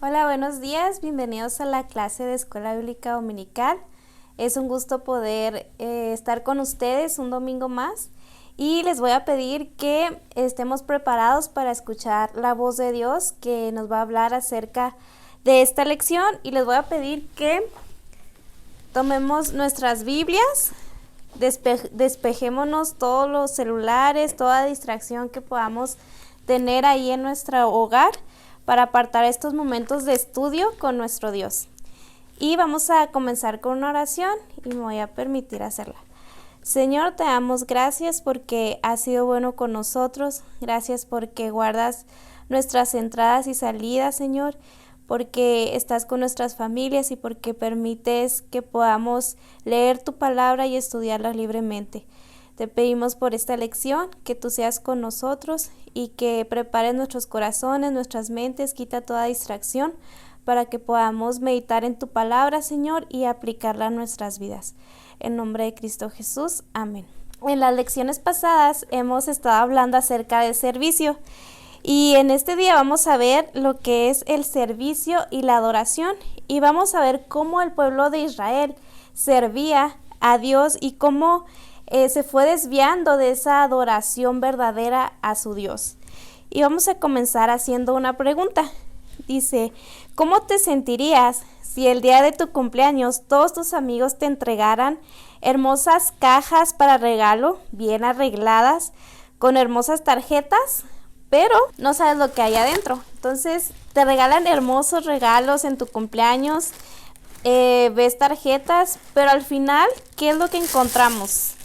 Hola, buenos días, bienvenidos a la clase de Escuela Bíblica Dominical. Es un gusto poder estar con ustedes un domingo más y les voy a pedir que estemos preparados para escuchar la voz de Dios que nos va a hablar acerca de esta lección, y les voy a pedir que tomemos nuestras Biblias, despejémonos todos los celulares, toda distracción que podamos tener ahí en nuestro hogar, para apartar estos momentos de estudio con nuestro Dios. Y vamos a comenzar con una oración y me voy a permitir hacerla. Señor, te damos gracias porque has sido bueno con nosotros. Gracias porque guardas nuestras entradas y salidas, Señor, porque estás con nuestras familias y porque permites que podamos leer tu palabra y estudiarla libremente. Te pedimos por esta lección que tú seas con nosotros y que prepares nuestros corazones, nuestras mentes, quita toda distracción para que podamos meditar en tu palabra, Señor, y aplicarla a nuestras vidas. En nombre de Cristo Jesús, amén. En las lecciones pasadas hemos estado hablando acerca del servicio y en este día vamos a ver lo que es el servicio y la adoración, y vamos a ver cómo el pueblo de Israel servía a Dios y cómo se fue desviando de esa adoración verdadera a su Dios. Y vamos a comenzar haciendo una pregunta. Dice, ¿cómo te sentirías si el día de tu cumpleaños todos tus amigos te entregaran hermosas cajas para regalo, bien arregladas, con hermosas tarjetas, pero no sabes lo que hay adentro? Entonces te regalan hermosos regalos en tu cumpleaños, ves tarjetas, pero al final, ¿qué es lo que encontramos?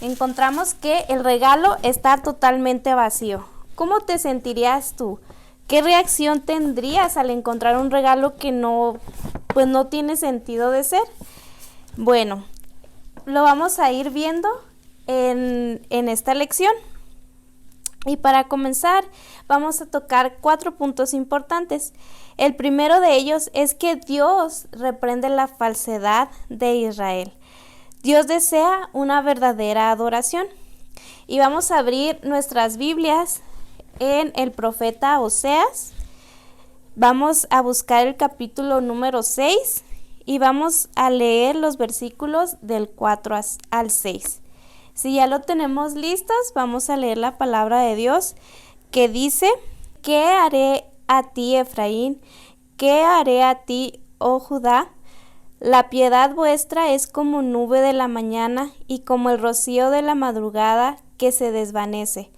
Encontramos que el regalo está totalmente vacío. ¿Cómo te sentirías tú? ¿Qué reacción tendrías al encontrar un regalo que no tiene sentido de ser? Bueno, lo vamos a ir viendo en esta lección. Y para comenzar, vamos a tocar 4 puntos importantes. El primero de ellos es que Dios reprende la falsedad de Israel. Dios desea una verdadera adoración. Y vamos a abrir nuestras Biblias en el profeta Oseas. Vamos a buscar el capítulo número 6 y vamos a leer los versículos del 4 al 6. Si ya lo tenemos listos, vamos a leer la palabra de Dios que dice: ¿Qué haré a ti, Efraín? ¿Qué haré a ti, oh Judá? La piedad vuestra es como nube de la mañana y como el rocío de la madrugada que se desvanece.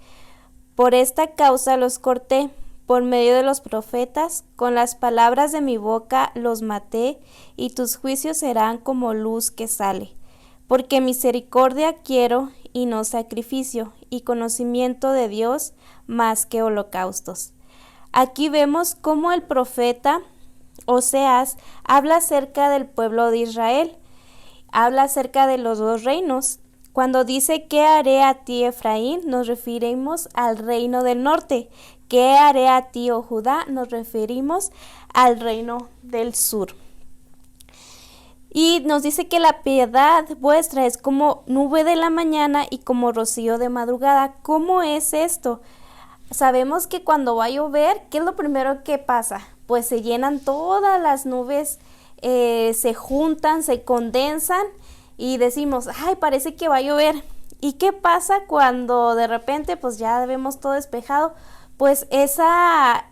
Por esta causa los corté, por medio de los profetas, con las palabras de mi boca los maté, y tus juicios serán como luz que sale. Porque misericordia quiero y no sacrificio, y conocimiento de Dios más que holocaustos. Aquí vemos cómo el profeta Oseas habla acerca del pueblo de Israel, habla acerca de los 2 reinos. Cuando dice ¿qué haré a ti, Efraín?, nos referimos al reino del norte. ¿Qué haré a ti, oh Judá?, nos referimos al reino del sur. Y nos dice que la piedad vuestra es como nube de la mañana y como rocío de madrugada. ¿Cómo es esto? Sabemos que cuando va a llover, ¿qué es lo primero que pasa? Pues se llenan todas las nubes, se juntan, se condensan y decimos, ay, parece que va a llover. ¿Y qué pasa cuando de repente pues ya vemos todo despejado? Pues esa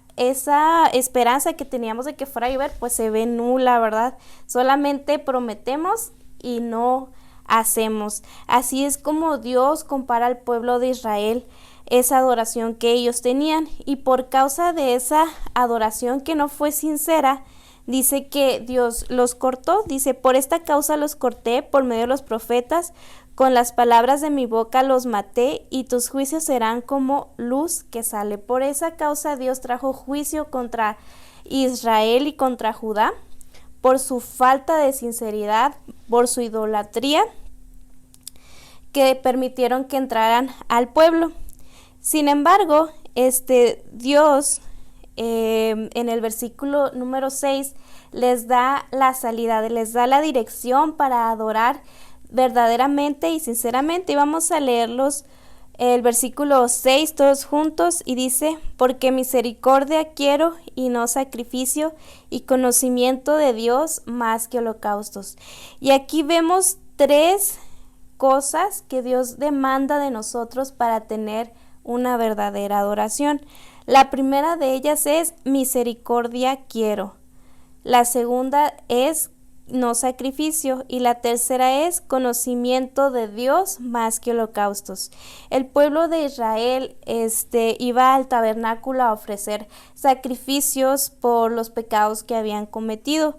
esperanza que teníamos de que fuera a llover pues se ve nula, ¿verdad? Solamente prometemos y no hacemos. Así es como Dios compara al pueblo de Israel, esa adoración que ellos tenían, y por causa de esa adoración que no fue sincera, dice que Dios los cortó. Dice, por esta causa los corté por medio de los profetas, con las palabras de mi boca los maté, y tus juicios serán como luz que sale. Por esa causa Dios trajo juicio contra Israel y contra Judá, por su falta de sinceridad, por su idolatría, que permitieron que entraran al pueblo. Sin embargo, Dios en el versículo número 6 les da la salida, les da la dirección para adorar verdaderamente y sinceramente. Y vamos a leer los el versículo 6 todos juntos y dice: porque misericordia quiero y no sacrificio, y conocimiento de Dios más que holocaustos. Y aquí vemos 3 cosas que Dios demanda de nosotros para tener una verdadera adoración. La primera de ellas es misericordia quiero. La segunda es no sacrificio, y la tercera es conocimiento de Dios más que holocaustos. El pueblo de Israel iba al tabernáculo a ofrecer sacrificios por los pecados que habían cometido.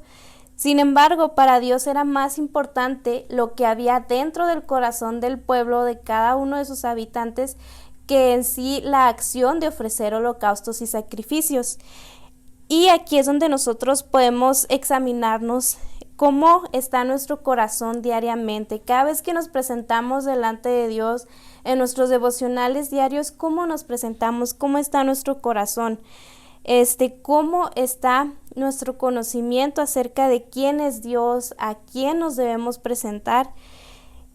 Sin embargo, para Dios era más importante lo que había dentro del corazón del pueblo, de cada uno de sus habitantes, que en sí la acción de ofrecer holocaustos y sacrificios. Y aquí es donde nosotros podemos examinarnos cómo está nuestro corazón diariamente. Cada vez que nos presentamos delante de Dios en nuestros devocionales diarios, cómo nos presentamos, cómo está nuestro corazón, cómo está nuestro conocimiento acerca de quién es Dios, a quién nos debemos presentar.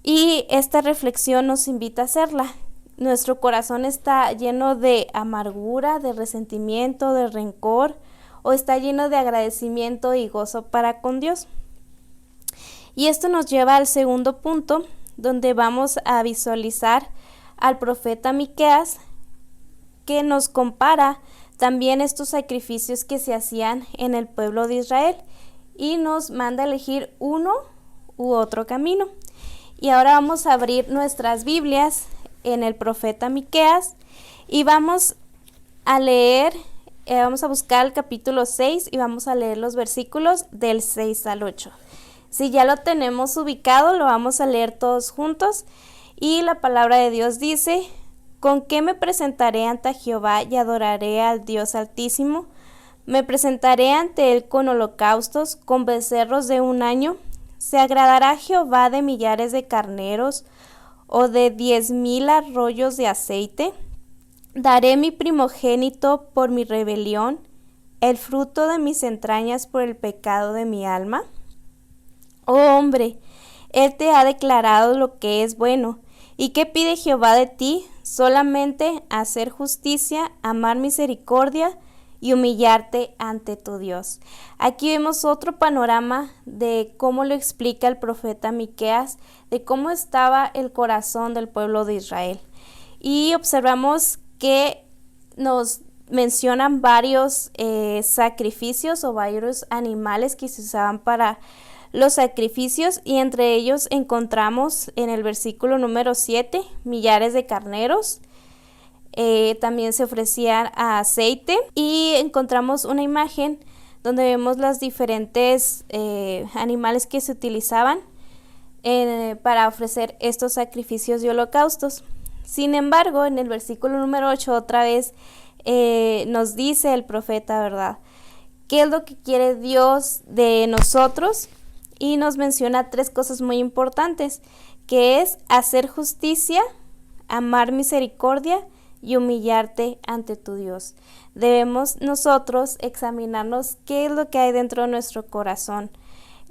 Y esta reflexión nos invita a hacerla. Nuestro corazón está lleno de amargura, de resentimiento, de rencor, o está lleno de agradecimiento y gozo para con Dios. Y esto nos lleva al segundo punto, donde vamos a visualizar al profeta Miqueas, que nos compara también estos sacrificios que se hacían en el pueblo de Israel y nos manda a elegir uno u otro camino. Y ahora vamos a abrir nuestras Biblias en el profeta Miqueas y vamos a leer, vamos a buscar el capítulo 6 y vamos a leer los versículos del 6 al 8. Si ya lo tenemos ubicado, lo vamos a leer todos juntos. Y la palabra de Dios dice: ¿con qué me presentaré ante Jehová y adoraré al Dios Altísimo? Me presentaré ante él con holocaustos, con becerros de un año. ¿Se agradará Jehová de millares de carneros o de 10,000 arroyos de aceite? Daré mi primogénito por mi rebelión, el fruto de mis entrañas por el pecado de mi alma. Oh hombre, él te ha declarado lo que es bueno. ¿Y qué pide Jehová de ti? Solamente hacer justicia, amar misericordia y humillarte ante tu Dios. Aquí vemos otro panorama de cómo lo explica el profeta Miqueas, de cómo estaba el corazón del pueblo de Israel. Y observamos que nos mencionan varios sacrificios o varios animales que se usaban para los sacrificios, y entre ellos encontramos en el versículo número 7 millares de carneros. También se ofrecía aceite, y encontramos una imagen donde vemos los diferentes animales que se utilizaban para ofrecer estos sacrificios y holocaustos. Sin embargo, en el versículo número 8 otra vez nos dice el profeta, ¿verdad?, qué es lo que quiere Dios de nosotros, y nos menciona 3 cosas muy importantes, que es hacer justicia, amar misericordia y humillarte ante tu Dios. Debemos nosotros examinarnos qué es lo que hay dentro de nuestro corazón.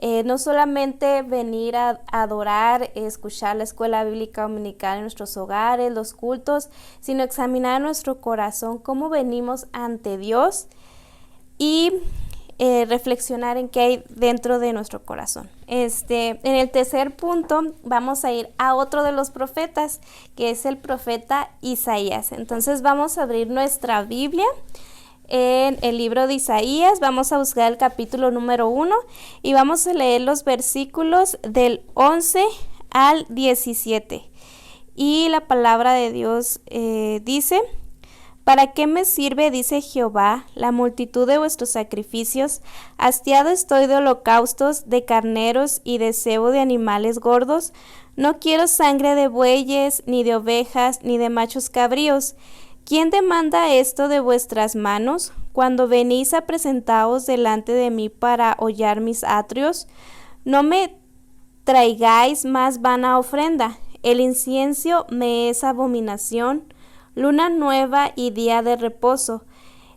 No solamente venir a adorar, escuchar la escuela bíblica dominical en nuestros hogares, los cultos, sino examinar nuestro corazón, cómo venimos ante Dios, y reflexionar en qué hay dentro de nuestro corazón. En el tercer punto vamos a ir a otro de los profetas, que es el profeta Isaías. Entonces vamos a abrir nuestra Biblia en el libro de Isaías, vamos a buscar el capítulo número 1 y vamos a leer los versículos del 11 al 17. Y la palabra de Dios dice: ¿para qué me sirve, dice Jehová, la multitud de vuestros sacrificios? Hastiado estoy de holocaustos, de carneros y de cebo de animales gordos. No quiero sangre de bueyes, ni de ovejas, ni de machos cabríos. ¿Quién demanda esto de vuestras manos, cuando venís a presentaros delante de mí para hollar mis atrios? No me traigáis más vana ofrenda. El incienso me es abominación, luna nueva y día de reposo.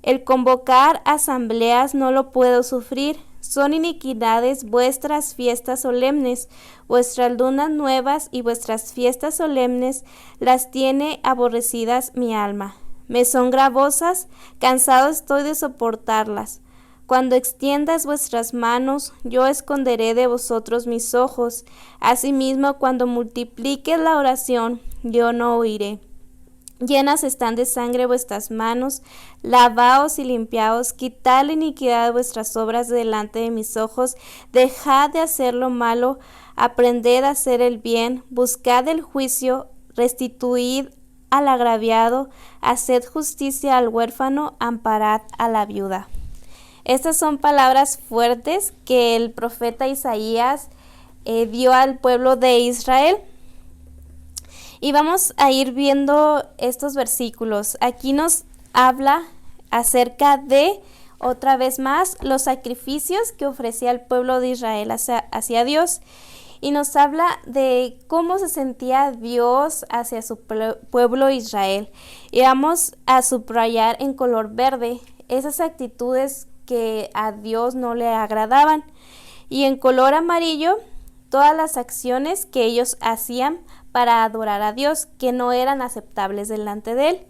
El convocar asambleas no lo puedo sufrir. Son iniquidades vuestras fiestas solemnes, vuestras lunas nuevas y vuestras fiestas solemnes las tiene aborrecidas mi alma. Me son gravosas, cansado estoy de soportarlas. Cuando extiendas vuestras manos, yo esconderé de vosotros mis ojos. Asimismo, cuando multipliques la oración, yo no oiré. Llenas están de sangre vuestras manos, lavaos y limpiaos, quitad la iniquidad de vuestras obras delante de mis ojos, dejad de hacer lo malo, aprended a hacer el bien, buscad el juicio, restituid al agraviado, haced justicia al huérfano, amparad a la viuda. Estas son palabras fuertes que el profeta Isaías dio al pueblo de Israel. Y vamos a ir viendo estos versículos. Aquí nos habla acerca de, otra vez más, los sacrificios que ofrecía el pueblo de Israel hacia Dios. Y nos habla de cómo se sentía Dios hacia su pueblo Israel. Y vamos a subrayar en color verde esas actitudes que a Dios no le agradaban. Y en color amarillo, todas las acciones que ellos hacían para adorar a Dios, que no eran aceptables delante de Él.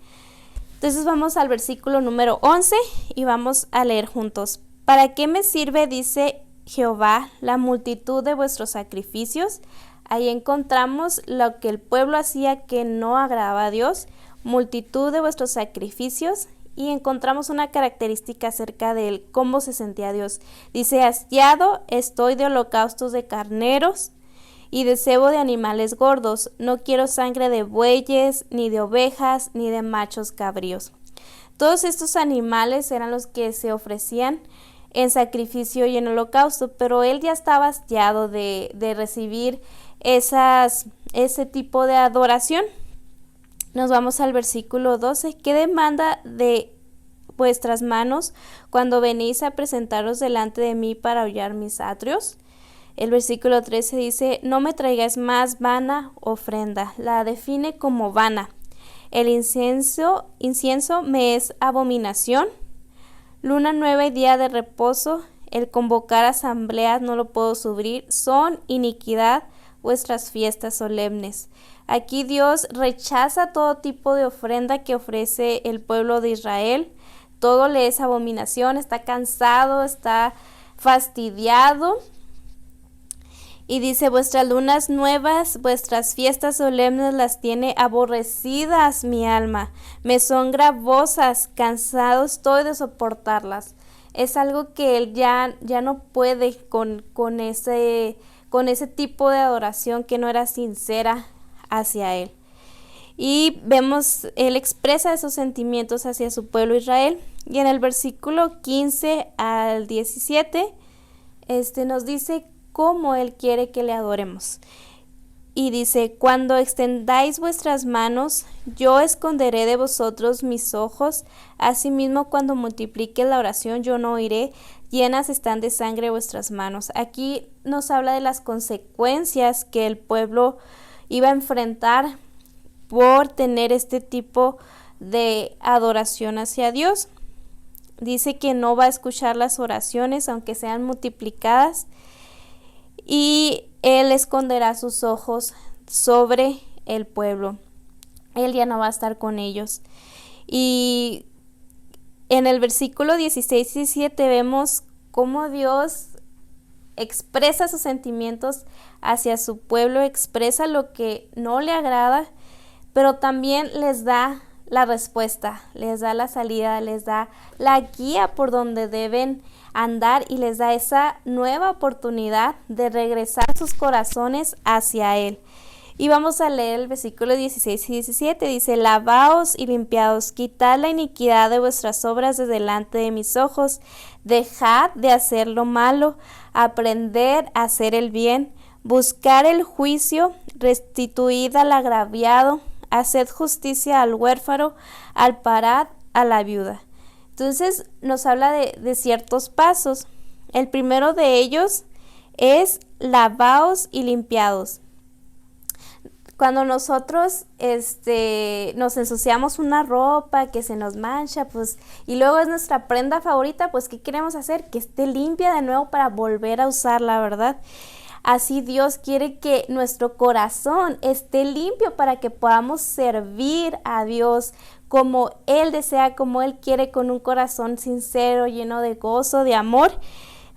Entonces vamos al versículo número 11 y vamos a leer juntos. ¿Para qué me sirve, dice Jehová, la multitud de vuestros sacrificios? Ahí encontramos lo que el pueblo hacía que no agradaba a Dios, multitud de vuestros sacrificios, y encontramos una característica acerca de él, cómo se sentía Dios. Dice, hastiado estoy de holocaustos de carneros y de cebo de animales gordos. No quiero sangre de bueyes, ni de ovejas, ni de machos cabríos. Todos estos animales eran los que se ofrecían en sacrificio y en holocausto, pero él ya estaba hastiado de recibir ese tipo de adoración. Nos vamos al versículo 12. ¿Qué demanda de vuestras manos cuando venís a presentaros delante de mí para hollar mis atrios? El versículo 13 dice, no me traigáis más vana ofrenda. La define como vana. El incienso me es abominación. Luna nueva y día de reposo, el convocar asambleas no lo puedo sufrir. Son iniquidad vuestras fiestas solemnes. Aquí Dios rechaza todo tipo de ofrenda que ofrece el pueblo de Israel. Todo le es abominación, está cansado, está fastidiado. Y dice, vuestras lunas nuevas, vuestras fiestas solemnes las tiene aborrecidas mi alma. Me son gravosas, cansado estoy de soportarlas. Es algo que él ya no puede con ese tipo de adoración que no era sincera hacia él. Y vemos, él expresa esos sentimientos hacia su pueblo Israel. Y en el versículo 15 al 17, nos dice cómo él quiere que le adoremos. Y dice, cuando extendáis vuestras manos, yo esconderé de vosotros mis ojos. Asimismo, cuando multiplique la oración, yo no oiré. Llenas están de sangre vuestras manos. Aquí nos habla de las consecuencias que el pueblo iba a enfrentar por tener este tipo de adoración hacia Dios. Dice que no va a escuchar las oraciones, aunque sean multiplicadas, y él esconderá sus ojos sobre el pueblo. Él ya no va a estar con ellos. Y en el versículo 16 y 17 vemos cómo Dios expresa sus sentimientos hacia su pueblo, expresa lo que no le agrada, pero también les da la respuesta, les da la salida, les da la guía por donde deben andar y les da esa nueva oportunidad de regresar sus corazones hacia Él. Y vamos a leer el versículo 16 y 17. Dice, lavaos y limpiaos, quitad la iniquidad de vuestras obras de delante de mis ojos, dejad de hacer lo malo, aprended a hacer el bien, buscar el juicio, restituid al agraviado, haced justicia al huérfano, amparad a la viuda. Entonces nos habla de ciertos pasos. El primero de ellos es lavaos y limpiados. Cuando nosotros nos ensuciamos una ropa que se nos mancha, pues, y luego es nuestra prenda favorita, pues, ¿qué queremos hacer? Que esté limpia de nuevo para volver a usarla, ¿verdad? Así Dios quiere que nuestro corazón esté limpio para que podamos servir a Dios como Él desea, como Él quiere, con un corazón sincero, lleno de gozo, de amor,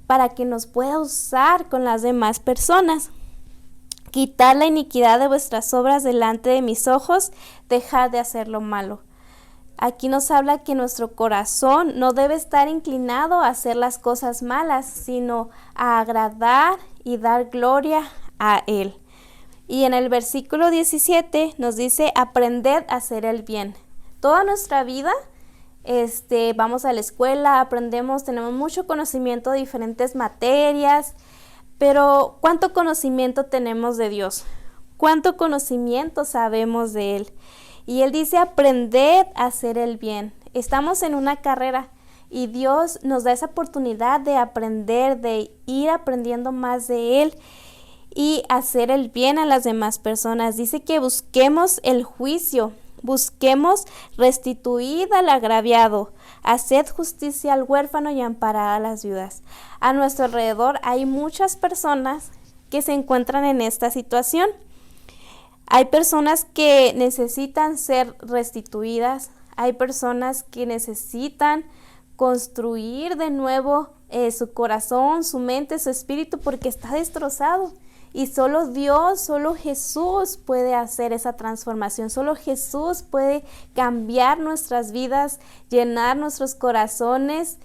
para que nos pueda usar con las demás personas. Quitar la iniquidad de vuestras obras delante de mis ojos, dejar de hacer lo malo. Aquí nos habla que nuestro corazón no debe estar inclinado a hacer las cosas malas, sino a agradar y dar gloria a Él. Y en el versículo 17 nos dice, aprended a hacer el bien. Toda nuestra vida, vamos a la escuela, aprendemos, tenemos mucho conocimiento de diferentes materias, pero ¿cuánto conocimiento tenemos de Dios? ¿Cuánto conocimiento sabemos de Él? Y Él dice, aprended a hacer el bien. Estamos en una carrera y Dios nos da esa oportunidad de aprender, de ir aprendiendo más de Él y hacer el bien a las demás personas. Dice que busquemos el juicio, busquemos restituir al agraviado, haced justicia al huérfano y amparad a las viudas. A nuestro alrededor hay muchas personas que se encuentran en esta situación. Hay personas que necesitan ser restituidas, hay personas que necesitan construir de nuevo su corazón, su mente, su espíritu, porque está destrozado. Y solo Dios, solo Jesús puede hacer esa transformación, solo Jesús puede cambiar nuestras vidas, llenar nuestros corazones,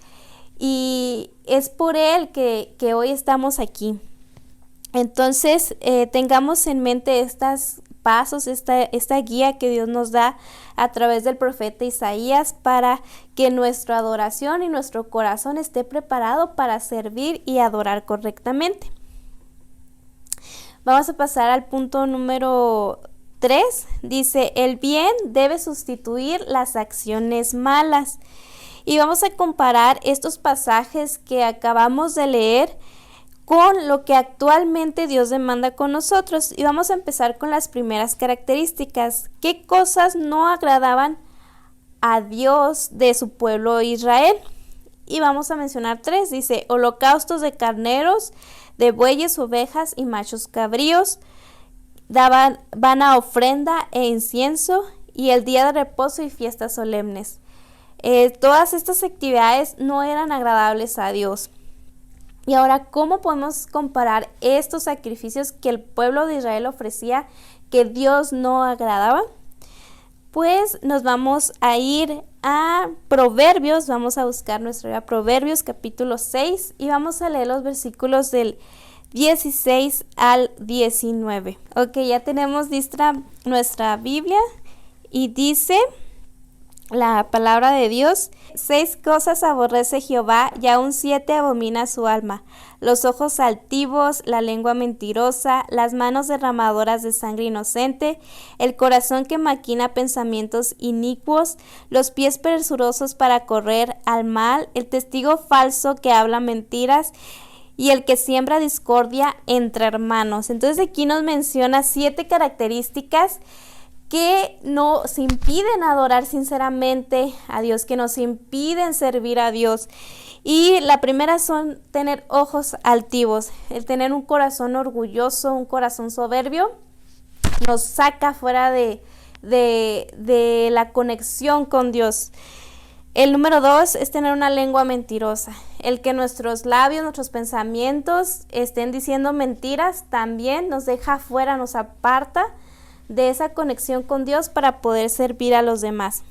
y es por Él que hoy estamos aquí. Entonces, tengamos en mente estos pasos, esta guía que Dios nos da a través del profeta Isaías para que nuestra adoración y nuestro corazón esté preparado para servir y adorar correctamente. Vamos a pasar al punto número 3. Dice, el bien debe sustituir las acciones malas. Y vamos a comparar estos pasajes que acabamos de leer con lo que actualmente Dios demanda con nosotros. Y vamos a empezar con las primeras características. ¿Qué cosas no agradaban a Dios de su pueblo Israel? Y vamos a mencionar 3. Dice, holocaustos de carneros, de bueyes, ovejas y machos cabríos, van a ofrenda e incienso, y el día de reposo y fiestas solemnes. Todas estas actividades no eran agradables a Dios. Y ahora, ¿cómo podemos comparar estos sacrificios que el pueblo de Israel ofrecía que Dios no agradaba? Pues nos vamos a ir a Proverbios, vamos a buscar nuestra Proverbios capítulo 6 y vamos a leer los versículos del 16 al 19. Ok, ya tenemos lista nuestra Biblia y dice la palabra de Dios: 6 cosas aborrece Jehová, y aún 7 abomina su alma: los ojos altivos, la lengua mentirosa, las manos derramadoras de sangre inocente, el corazón que maquina pensamientos inicuos, los pies presurosos para correr al mal, el testigo falso que habla mentiras, y el que siembra discordia entre hermanos. Entonces aquí nos menciona 7 características que nos impiden adorar sinceramente a Dios, que nos impiden servir a Dios. Y la primera son tener ojos altivos, el tener un corazón orgulloso, un corazón soberbio, nos saca fuera de la conexión con Dios. El número 2 es tener una lengua mentirosa, el que nuestros labios, nuestros pensamientos estén diciendo mentiras, también nos deja fuera, nos aparta de esa conexión con Dios para poder servir a los demás.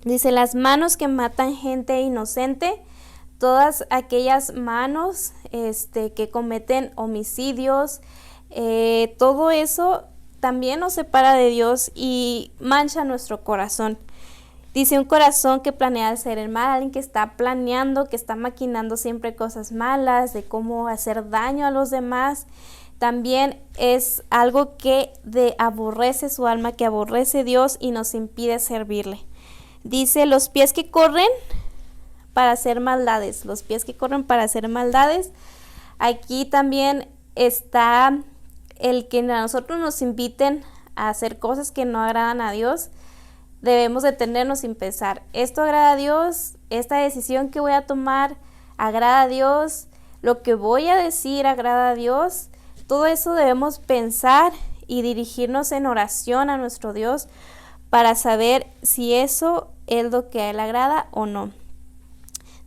Dice, las manos que matan gente inocente, todas aquellas manos que cometen homicidios, todo eso también nos separa de Dios y mancha nuestro corazón. Dice, un corazón que planea hacer el mal, alguien que está planeando, que está maquinando siempre cosas malas, de cómo hacer daño a los demás. También es algo que aborrece su alma, que aborrece Dios y nos impide servirle. Dice, los pies que corren para hacer maldades, los pies que corren para hacer maldades. Aquí también está el que a nosotros nos inviten a hacer cosas que no agradan a Dios, debemos detenernos sin pensar, ¿esto agrada a Dios? ¿Esta decisión que voy a tomar agrada a Dios? ¿Lo que voy a decir agrada a Dios? Todo eso debemos pensar y dirigirnos en oración a nuestro Dios para saber si eso es lo que a Él agrada o no.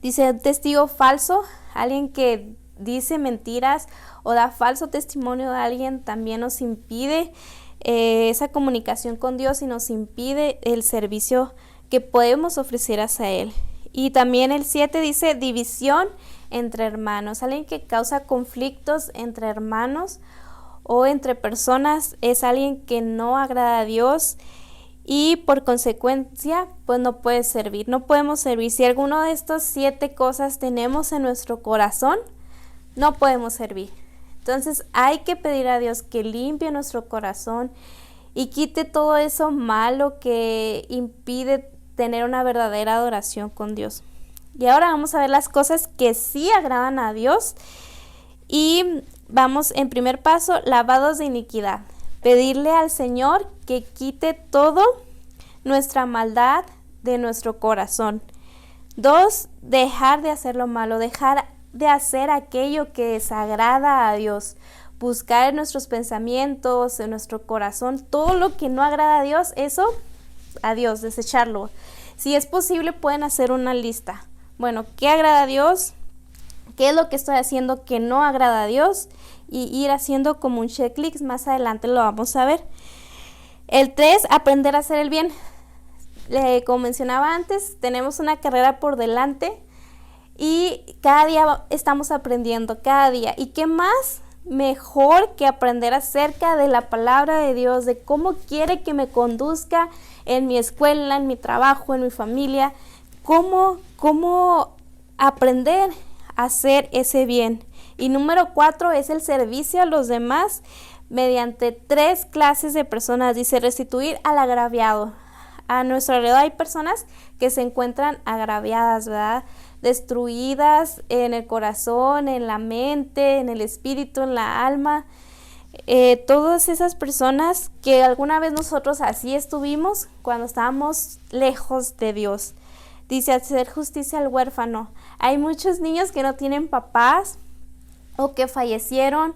Dice un testigo falso, alguien que dice mentiras o da falso testimonio de alguien, también nos impide esa comunicación con Dios y nos impide el servicio que podemos ofrecer hacia Él. Y también el 7 dice división entre hermanos, alguien que causa conflictos entre hermanos o entre personas, es alguien que no agrada a Dios y por consecuencia pues no puede servir, no podemos servir. Si alguno de estas 7 cosas tenemos en nuestro corazón, no podemos servir. Entonces hay que pedir a Dios que limpie nuestro corazón y quite todo eso malo que impide tener una verdadera adoración con Dios. Y ahora vamos a ver las cosas que sí agradan a Dios. Y vamos en primer paso, lavados de iniquidad. Pedirle al Señor que quite todo nuestra maldad de nuestro corazón. 2, dejar de hacer lo malo, dejar de hacer aquello que desagrada a Dios. Buscar en nuestros pensamientos, en nuestro corazón, todo lo que no agrada a Dios, eso, a Dios, desecharlo. Si es posible, pueden hacer una lista. Bueno, ¿qué agrada a Dios? ¿Qué es lo que estoy haciendo que no agrada a Dios? Y ir haciendo como un checklist, más adelante lo vamos a ver. El 3, aprender a hacer el bien. Como mencionaba antes, tenemos una carrera por delante y cada día estamos aprendiendo, cada día. ¿Y qué más mejor que aprender acerca de la palabra de Dios, de cómo quiere que me conduzca en mi escuela, en mi trabajo, en mi familia? ¿Cómo aprender a hacer ese bien? Y número 4 es el servicio a los demás mediante 3 clases de personas. Dice restituir al agraviado. A nuestro alrededor hay personas que se encuentran agraviadas, ¿verdad? Destruidas en el corazón, en la mente, en el espíritu, en la alma. Todas esas personas que alguna vez nosotros así estuvimos cuando estábamos lejos de Dios. Dice hacer justicia al huérfano. Hay muchos niños que no tienen papás o que fallecieron,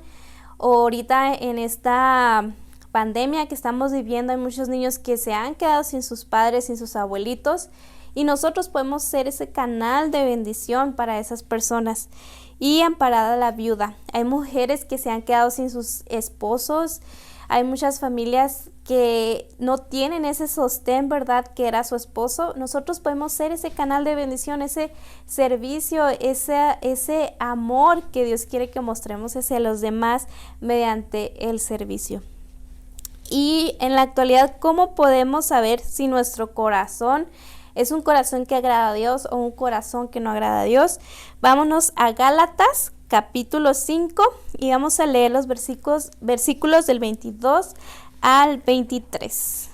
o ahorita en esta pandemia que estamos viviendo hay muchos niños que se han quedado sin sus padres, sin sus abuelitos, y nosotros podemos ser ese canal de bendición para esas personas. Y amparar a la viuda. Hay mujeres que se han quedado sin sus esposos, hay muchas familias que no tienen ese sostén, ¿verdad?, que era su esposo. Nosotros podemos ser ese canal de bendición, ese servicio, ese amor que Dios quiere que mostremos hacia los demás mediante el servicio. Y en la actualidad, ¿cómo podemos saber si nuestro corazón es un corazón que agrada a Dios o un corazón que no agrada a Dios? Vámonos a Gálatas capítulo 5 y vamos a leer los versículos del 22 al 23.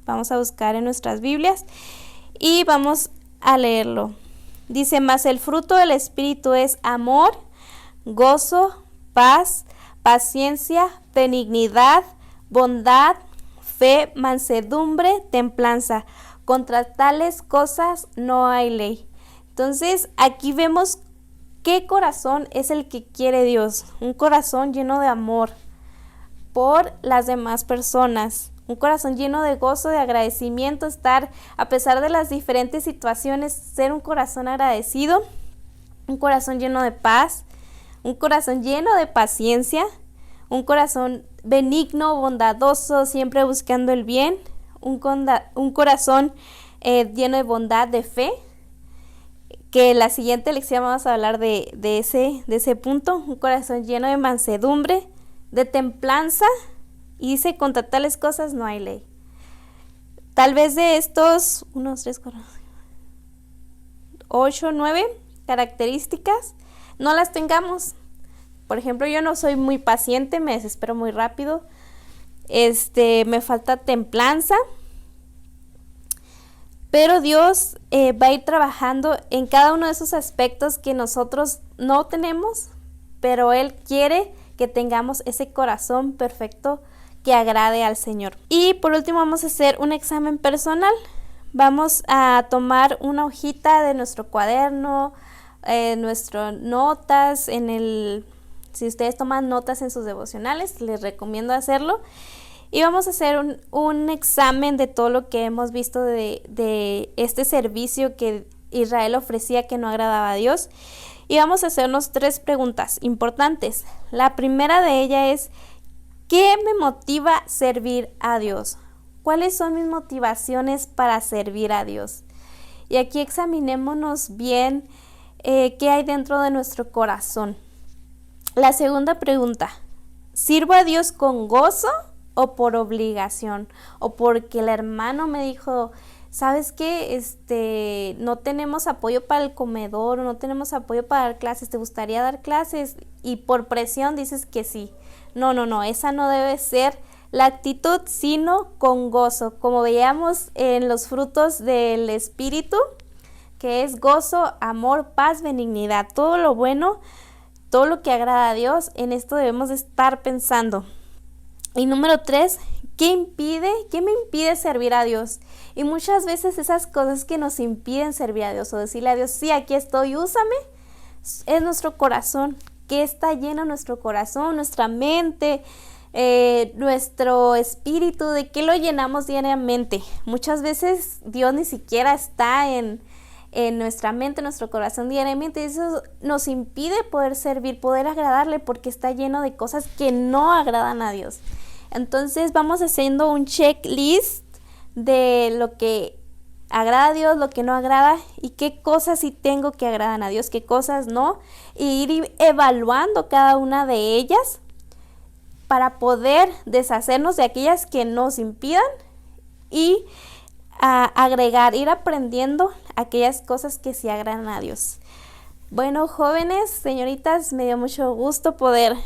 Vamos a buscar en nuestras Biblias y vamos a leerlo. Dice, mas el fruto del Espíritu es amor, gozo, paz, paciencia, benignidad, bondad, fe, mansedumbre, templanza. Contra tales cosas no hay ley. Entonces aquí vemos qué corazón es el que quiere Dios. Un corazón lleno de amor por las demás personas. Un corazón lleno de gozo, de agradecimiento, estar a pesar de las diferentes situaciones, ser un corazón agradecido. Un corazón lleno de paz. Un corazón lleno de paciencia. Un corazón benigno, bondadoso, siempre buscando el bien. Un corazón lleno de bondad, de fe, que en la siguiente lección vamos a hablar de ese punto. Un corazón lleno de mansedumbre, de templanza, y dice, contra tales cosas no hay ley. Tal vez de estos 8, 9 características no las tengamos. Por ejemplo, yo no soy muy paciente, me desespero muy rápido. Me falta templanza, pero Dios va a ir trabajando en cada uno de esos aspectos que nosotros no tenemos, pero Él quiere que tengamos ese corazón perfecto que agrade al Señor. Y por último vamos a hacer un examen personal. Vamos a tomar una hojita de nuestro cuaderno, nuestras notas, si ustedes toman notas en sus devocionales, les recomiendo hacerlo. Y vamos a hacer un examen de todo lo que hemos visto de este servicio que Israel ofrecía que no agradaba a Dios. Y vamos a hacernos 3 preguntas importantes. La primera de ellas es: ¿qué me motiva a servir a Dios? ¿Cuáles son mis motivaciones para servir a Dios? Y aquí examinémonos bien qué hay dentro de nuestro corazón. La segunda pregunta: ¿sirvo a Dios con gozo o por obligación? O porque el hermano me dijo, ¿sabes qué? No tenemos apoyo para el comedor, o no tenemos apoyo para dar clases, ¿te gustaría dar clases? Y por presión dices que sí. No, esa no debe ser la actitud, sino con gozo, como veíamos en los frutos del Espíritu, que es gozo, amor, paz, benignidad, todo lo bueno, todo lo que agrada a Dios. En esto debemos de estar pensando. Y número 3, ¿qué me impide servir a Dios? Y muchas veces esas cosas que nos impiden servir a Dios, o decirle a Dios, sí, aquí estoy, úsame, es nuestro corazón. ¿Qué está lleno nuestro corazón, nuestra mente, nuestro espíritu? ¿De qué lo llenamos diariamente? Muchas veces Dios ni siquiera está en nuestra mente, nuestro corazón diariamente. Eso nos impide poder servir, poder agradarle, porque está lleno de cosas que no agradan a Dios. Entonces vamos haciendo un checklist de lo que agrada a Dios, lo que no agrada, y qué cosas sí tengo que agradan a Dios, qué cosas no, y ir evaluando cada una de ellas para poder deshacernos de aquellas que nos impidan y ir aprendiendo aquellas cosas que sí agradan a Dios. Bueno, jóvenes, señoritas, me dio mucho gusto poder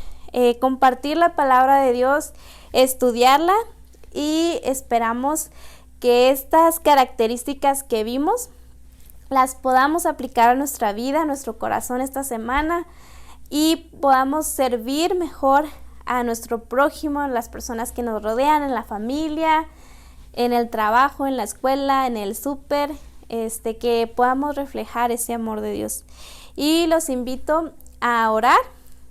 compartir la palabra de Dios, estudiarla, y esperamos que estas características que vimos las podamos aplicar a nuestra vida, a nuestro corazón esta semana, y podamos servir mejor a nuestro prójimo, a las personas que nos rodean, en la familia, en el trabajo, en la escuela, en el súper, que podamos reflejar ese amor de Dios. Y los invito a orar.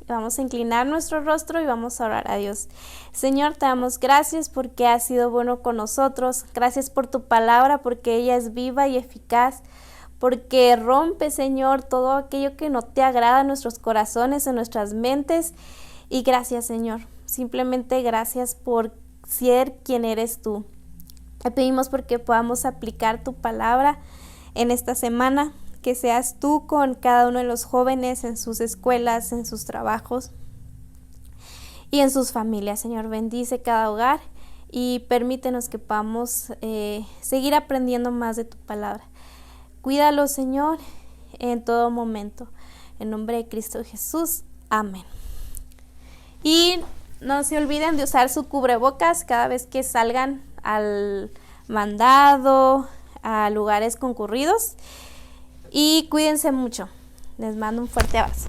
Vamos a inclinar nuestro rostro y vamos a orar a Dios. Señor, te damos gracias porque has sido bueno con nosotros. Gracias por tu palabra, porque ella es viva y eficaz, porque rompe, Señor, todo aquello que no te agrada en nuestros corazones, en nuestras mentes. Y gracias, Señor. Simplemente gracias por ser quien eres tú. Te pedimos porque podamos aplicar tu palabra en esta semana. Que seas tú con cada uno de los jóvenes en sus escuelas, en sus trabajos y en sus familias. Señor, bendice cada hogar y permítenos que podamos seguir aprendiendo más de tu palabra. Cuídalo, Señor, en todo momento. En nombre de Cristo Jesús. Amén. Y no se olviden de usar su cubrebocas cada vez que salgan al mandado, a lugares concurridos. Y cuídense mucho. Les mando un fuerte abrazo.